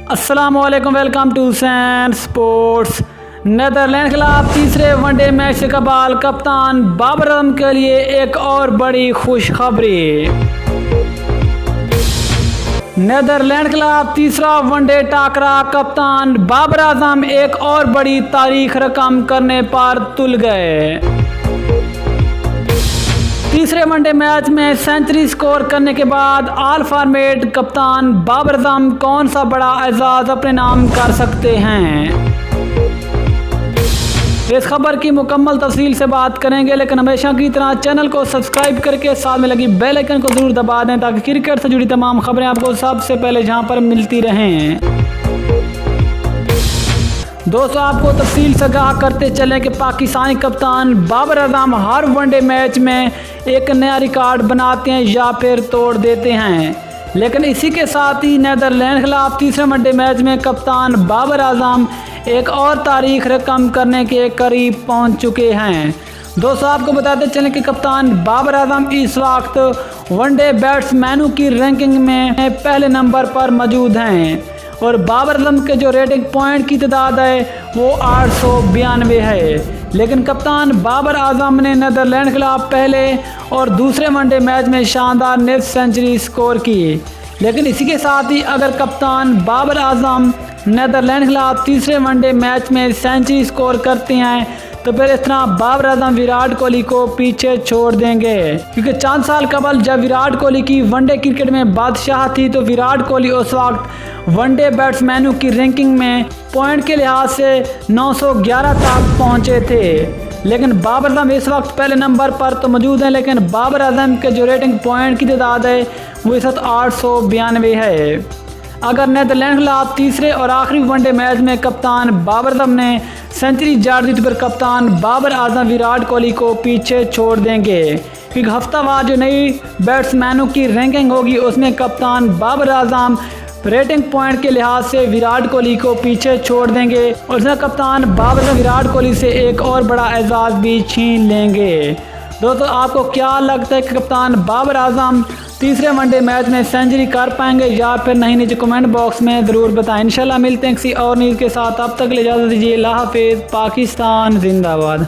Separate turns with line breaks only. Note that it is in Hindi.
अस्सलामुअलैकुम, welcome to San sports. Netherlands के खिलाफ तीसरे वनडे मैच से कबाल कप्तान बाबर आजम के लिए एक और बड़ी खुशखबरी। नेदरलैंड के खिलाफ तीसरा वनडे टाकरा कप्तान बाबर आजम एक और बड़ी तारीख रकम करने पर तुल गए। तीसरे वनडे मैच में सेंचुरी स्कोर करने के बाद ऑल फॉर्मेट कप्तान बाबर आजम कौन सा बड़ा एजाज अपने नाम कर सकते हैं, इस खबर की मुकम्मल तफसील से बात करेंगे। लेकिन हमेशा की तरह चैनल को सब्सक्राइब करके साथ में लगी बेल आइकन को जरूर दबा दें ताकि क्रिकेट से जुड़ी तमाम खबरें आपको सबसे पहले जहां पर मिलती रहें। दोस्तों, आपको तफसील से आगाह करते चलें कि पाकिस्तानी कप्तान बाबर आजम हर वनडे मैच में एक नया रिकॉर्ड बनाते हैं या फिर तोड़ देते हैं। लेकिन इसी के साथ ही नेदरलैंड के खिलाफ तीसरे वनडे मैच में कप्तान बाबर आजम एक और तारीख रकम करने के करीब पहुंच चुके हैं। दोस्तों, आपको बताते चलें कि कप्तान बाबर आजम इस वक्त वनडे बैट्समैनों की रैंकिंग में पहले नंबर पर मौजूद हैं और बाबर आजम के जो रेटिंग पॉइंट की तादाद है वो 892 है। लेकिन कप्तान बाबर आजम ने नेदरलैंड के खिलाफ पहले और दूसरे वनडे मैच में शानदार नेट सेंचुरी स्कोर की। लेकिन इसी के साथ ही अगर कप्तान बाबर आजम नेदरलैंड के खिलाफ तीसरे वनडे मैच में सेंचुरी स्कोर करते हैं तो फिर इस तरह बाबर आजम विराट कोहली को पीछे छोड़ देंगे, क्योंकि 4 साल कबल जब विराट कोहली की वनडे क्रिकेट में बादशाह थी तो विराट कोहली उस वक्त वनडे बैट्समैनों की रैंकिंग में पॉइंट के लिहाज से 911 तक पहुंचे थे। लेकिन बाबर आजम इस वक्त पहले नंबर पर तो मौजूद हैं, लेकिन बाबर आजम के जो रेटिंग पॉइंट की तादाद है वो इस वक्त 892 है। अगर नेदरलैंड के खिलाफ तीसरे और आखिरी वनडे मैच में कप्तान बाबर आजम ने सेंचुरी जड़ दी तो फिर कप्तान बाबर आजम विराट कोहली को पीछे छोड़ देंगे, क्योंकि हफ्तावार जो नई बैट्समैनों की रैंकिंग होगी उसमें कप्तान बाबर आजम रेटिंग पॉइंट के लिहाज से विराट कोहली को पीछे छोड़ देंगे और इसमें कप्तान बाबर आजम विराट कोहली से एक और बड़ा एजाज भी छीन लेंगे। दोस्तों, आपको क्या लगता है कि कप्तान बाबर आजम तीसरे वनडे मैच में सेंचुरी कर पाएंगे या फिर नहीं? नीचे कमेंट बॉक्स में ज़रूर बताएं। इंशाल्लाह मिलते हैं किसी और न्यूज़ के साथ, अब तक ले इजाज़त दीजिए। अल्लाह हाफिज़। पाकिस्तान जिंदाबाद।